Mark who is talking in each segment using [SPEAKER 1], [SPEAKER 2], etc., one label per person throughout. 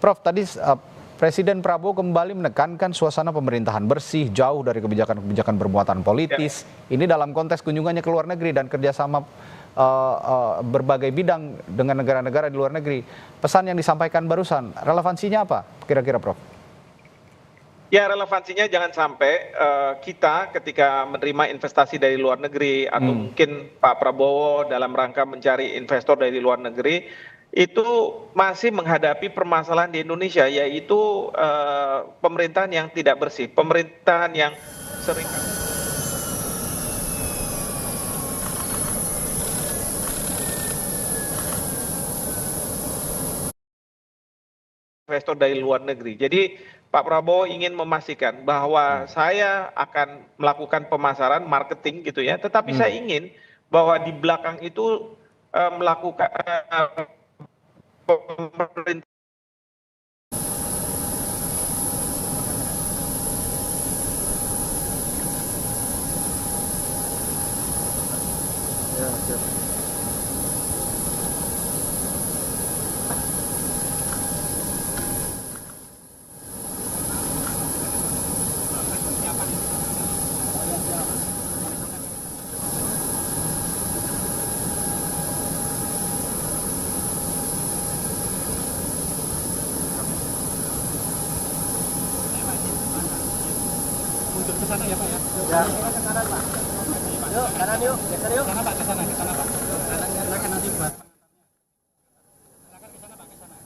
[SPEAKER 1] Prof, tadi Presiden Prabowo kembali menekankan suasana pemerintahan bersih, jauh dari kebijakan-kebijakan bermuatan politis. Ini dalam konteks kunjungannya ke luar negeri dan kerjasama berbagai bidang dengan negara-negara di luar negeri. Pesan yang disampaikan barusan, relevansinya apa kira-kira, Prof?
[SPEAKER 2] Ya, relevansinya jangan sampai kita ketika menerima investasi dari luar negeri atau mungkin Pak Prabowo dalam rangka mencari investor dari luar negeri itu masih menghadapi permasalahan di Indonesia, yaitu pemerintahan yang tidak bersih, pemerintahan yang sering investor dari luar negeri. Jadi Pak Prabowo ingin memastikan bahwa saya akan melakukan pemasaran marketing gitu ya, tetapi saya ingin bahwa di belakang itu melakukan pemerintah.
[SPEAKER 3] Untuk ke sana ya Pak ya.
[SPEAKER 4] Ya. Ke kanan Pak. Yuk, kanan yuk. Geser yuk.
[SPEAKER 3] Ke sana Pak, ke sana Pak. Silakan nanti Pak. Silakan ke sana Pak, ke sana.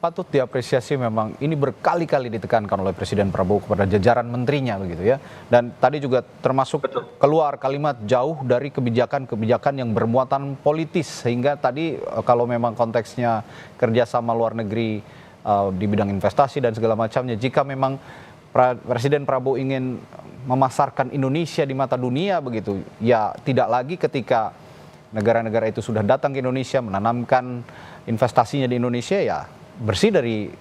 [SPEAKER 1] Patut diapresiasi, memang ini berkali-kali ditekankan oleh Presiden Prabowo kepada jajaran menterinya begitu ya. Dan tadi juga termasuk keluar kalimat jauh dari kebijakan-kebijakan yang bermuatan politis, sehingga tadi kalau memang konteksnya kerjasama luar negeri di bidang investasi dan segala macamnya, jika memang Presiden Prabowo ingin memasarkan Indonesia di mata dunia begitu, ya tidak lagi ketika negara-negara itu sudah datang ke Indonesia menanamkan investasinya di Indonesia, ya bersih dari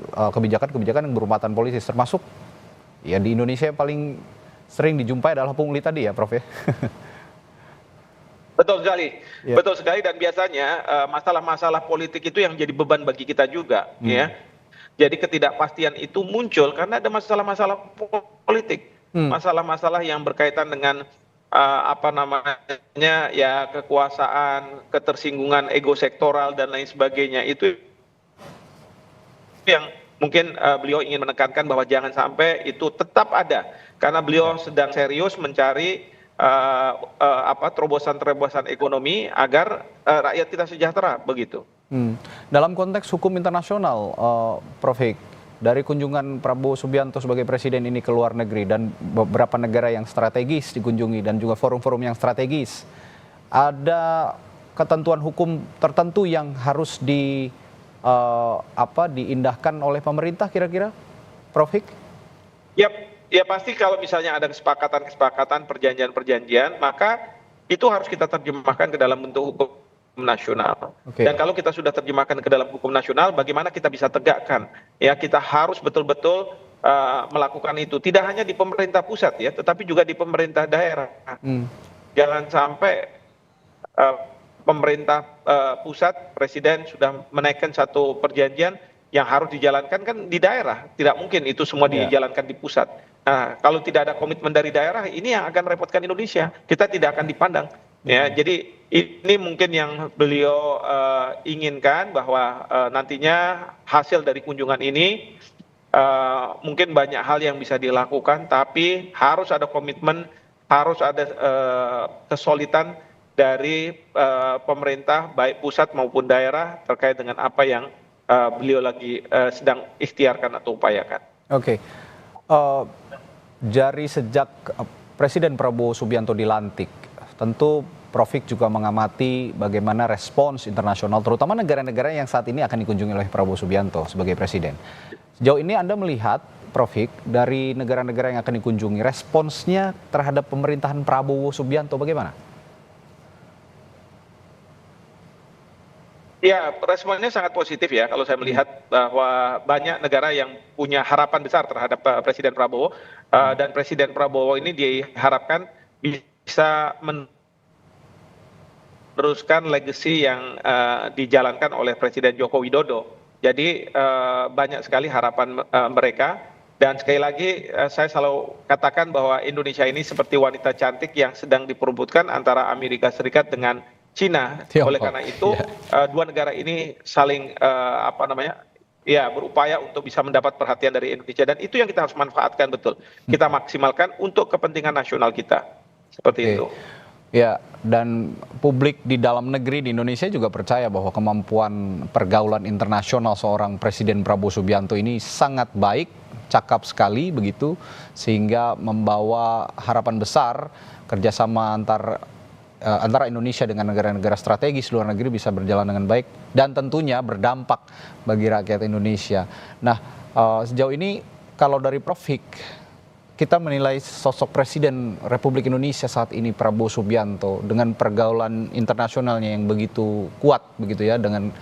[SPEAKER 1] kebijakan-kebijakan yang bermuatan politis, termasuk ya di Indonesia yang paling sering dijumpai adalah pungli tadi ya, Prof ya.
[SPEAKER 2] Betul sekali,
[SPEAKER 1] Ya.
[SPEAKER 2] betul sekali, dan biasanya masalah-masalah politik itu yang jadi beban bagi kita juga, ya. Jadi ketidakpastian itu muncul karena ada masalah-masalah politik, masalah-masalah yang berkaitan dengan apa namanya ya, kekuasaan, ketersinggungan ego sektoral dan lain sebagainya. Itu yang mungkin beliau ingin menekankan bahwa jangan sampai itu tetap ada, karena beliau sedang serius mencari terobosan-terobosan ekonomi agar rakyat kita sejahtera begitu.
[SPEAKER 1] Dalam konteks hukum internasional, Prof Hik, dari kunjungan Prabowo Subianto sebagai presiden ini ke luar negeri dan beberapa negara yang strategis dikunjungi dan juga forum-forum yang strategis, ada ketentuan hukum tertentu yang harus diindahkan oleh pemerintah kira-kira, Prof Hik?
[SPEAKER 2] Ya pasti kalau misalnya ada kesepakatan-kesepakatan, perjanjian-perjanjian, maka itu harus kita terjemahkan ke dalam bentuk hukum nasional. Dan kalau kita sudah terjemahkan ke dalam hukum nasional, bagaimana kita bisa tegakkan? Ya, kita harus betul-betul melakukan itu. Tidak hanya di pemerintah pusat ya, tetapi juga di pemerintah daerah. Jangan sampai pemerintah pusat, presiden sudah menaikkan satu perjanjian yang harus dijalankan kan di daerah. Tidak mungkin itu semua dijalankan di pusat. Nah, kalau tidak ada komitmen dari daerah, ini yang akan merepotkan Indonesia. Kita tidak akan dipandang. Ya, jadi ini mungkin yang beliau inginkan, bahwa nantinya hasil dari kunjungan ini mungkin banyak hal yang bisa dilakukan, tapi harus ada komitmen, harus ada kesolidan dari pemerintah baik pusat maupun daerah terkait dengan apa yang beliau lagi sedang ikhtiarkan atau upayakan.
[SPEAKER 1] Dari sejak Presiden Prabowo Subianto dilantik, tentu Prof Hik juga mengamati bagaimana respons internasional, terutama negara-negara yang saat ini akan dikunjungi oleh Prabowo Subianto sebagai presiden. Sejauh ini Anda melihat, Prof Hik, dari negara-negara yang akan dikunjungi, responsnya terhadap pemerintahan Prabowo Subianto bagaimana?
[SPEAKER 2] Ya, responnya sangat positif ya, kalau saya melihat bahwa banyak negara yang punya harapan besar terhadap Presiden Prabowo, dan Presiden Prabowo ini diharapkan bisa bisa meneruskan legacy yang dijalankan oleh Presiden Joko Widodo. Jadi banyak sekali harapan mereka. Dan sekali lagi saya selalu katakan bahwa Indonesia ini seperti wanita cantik yang sedang diperebutkan antara Amerika Serikat dengan Cina.
[SPEAKER 1] Tiongkok.
[SPEAKER 2] Oleh karena itu dua negara ini saling berupaya untuk bisa mendapat perhatian dari Indonesia, dan itu yang kita harus manfaatkan betul. Kita maksimalkan untuk kepentingan nasional kita. Seperti itu.
[SPEAKER 1] Ya, dan publik di dalam negeri di Indonesia juga percaya bahwa kemampuan pergaulan internasional seorang Presiden Prabowo Subianto ini sangat baik, cakap sekali begitu, sehingga membawa harapan besar kerjasama antara Indonesia dengan negara-negara strategis luar negeri bisa berjalan dengan baik dan tentunya berdampak bagi rakyat Indonesia. Nah, sejauh ini kalau dari Prof. Hik, kita menilai sosok Presiden Republik Indonesia saat ini Prabowo Subianto dengan pergaulan internasionalnya yang begitu kuat begitu ya, dengan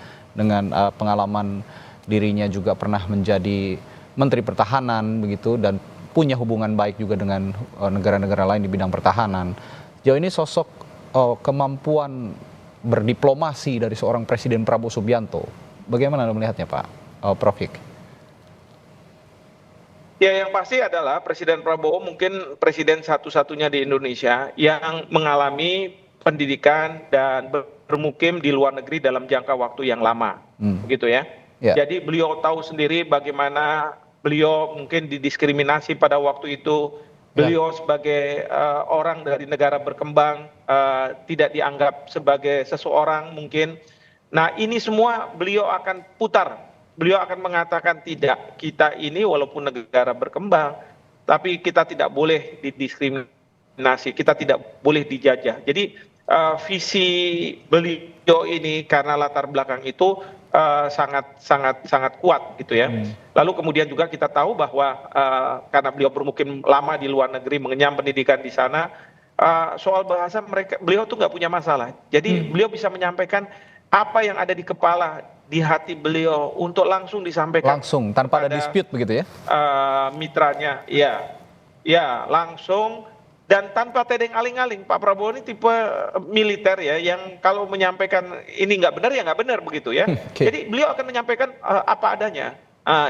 [SPEAKER 1] pengalaman dirinya juga pernah menjadi Menteri Pertahanan begitu dan punya hubungan baik juga dengan negara-negara lain di bidang pertahanan. Sejauh ini sosok kemampuan berdiplomasi dari seorang Presiden Prabowo Subianto, bagaimana Anda melihatnya Pak Prof. Hik?
[SPEAKER 2] Ya, yang pasti adalah Presiden Prabowo mungkin presiden satu-satunya di Indonesia yang mengalami pendidikan dan bermukim di luar negeri dalam jangka waktu yang lama, begitu ya. Jadi beliau tahu sendiri bagaimana beliau mungkin didiskriminasi pada waktu itu. Beliau sebagai orang dari negara berkembang tidak dianggap sebagai seseorang mungkin. Nah, ini semua beliau akan putar. Beliau akan mengatakan tidak, kita ini walaupun negara berkembang, tapi kita tidak boleh didiskriminasi, kita tidak boleh dijajah. Jadi visi beliau ini karena latar belakang itu sangat kuat gitu ya. Lalu kemudian juga kita tahu bahwa karena beliau bermukim lama di luar negeri, mengenyam pendidikan di sana, soal bahasa beliau tuh nggak punya masalah. Jadi beliau bisa menyampaikan apa yang ada di kepala, di hati beliau untuk langsung disampaikan
[SPEAKER 1] langsung tanpa ada dispute begitu ya,
[SPEAKER 2] mitranya, ya langsung dan tanpa tedeng aling-aling. Pak Prabowo ini tipe militer ya, yang kalau menyampaikan ini nggak benar ya nggak benar begitu ya. Jadi beliau akan menyampaikan apa adanya.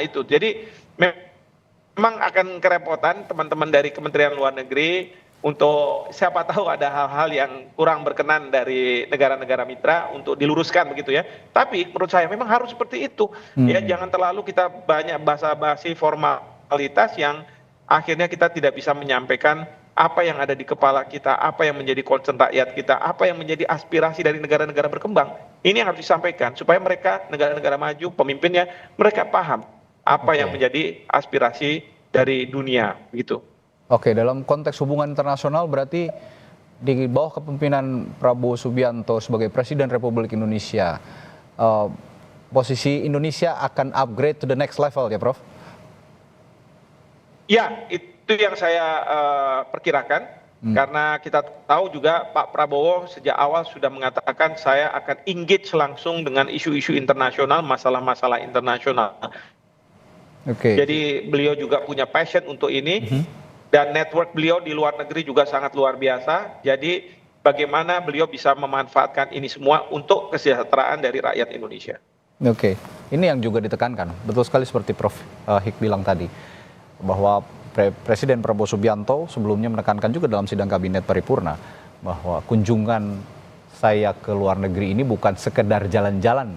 [SPEAKER 2] Itu jadi memang akan kerepotan teman-teman dari Kementerian Luar Negeri untuk siapa tahu ada hal-hal yang kurang berkenan dari negara-negara mitra untuk diluruskan begitu ya. Tapi menurut saya memang harus seperti itu. Ya, jangan terlalu kita banyak basa-basi formalitas yang akhirnya kita tidak bisa menyampaikan apa yang ada di kepala kita, apa yang menjadi concern rakyat kita, apa yang menjadi aspirasi dari negara-negara berkembang. Ini yang harus disampaikan supaya mereka, negara-negara maju, pemimpinnya, mereka paham apa yang menjadi aspirasi dari dunia gitu.
[SPEAKER 1] Oke, dalam konteks hubungan internasional berarti di bawah kepemimpinan Prabowo Subianto sebagai Presiden Republik Indonesia, posisi Indonesia akan upgrade to the next level ya Prof?
[SPEAKER 2] Ya, itu yang saya perkirakan. Karena kita tahu juga Pak Prabowo sejak awal sudah mengatakan saya akan engage langsung dengan isu-isu internasional, masalah-masalah internasional. Jadi beliau juga punya passion untuk ini. Dan network beliau di luar negeri juga sangat luar biasa. Jadi bagaimana beliau bisa memanfaatkan ini semua untuk kesejahteraan dari rakyat Indonesia.
[SPEAKER 1] Oke, ini yang juga ditekankan. Betul sekali seperti Prof. Hik bilang tadi, bahwa Presiden Prabowo Subianto sebelumnya menekankan juga dalam sidang kabinet paripurna bahwa kunjungan saya ke luar negeri ini bukan sekedar jalan-jalan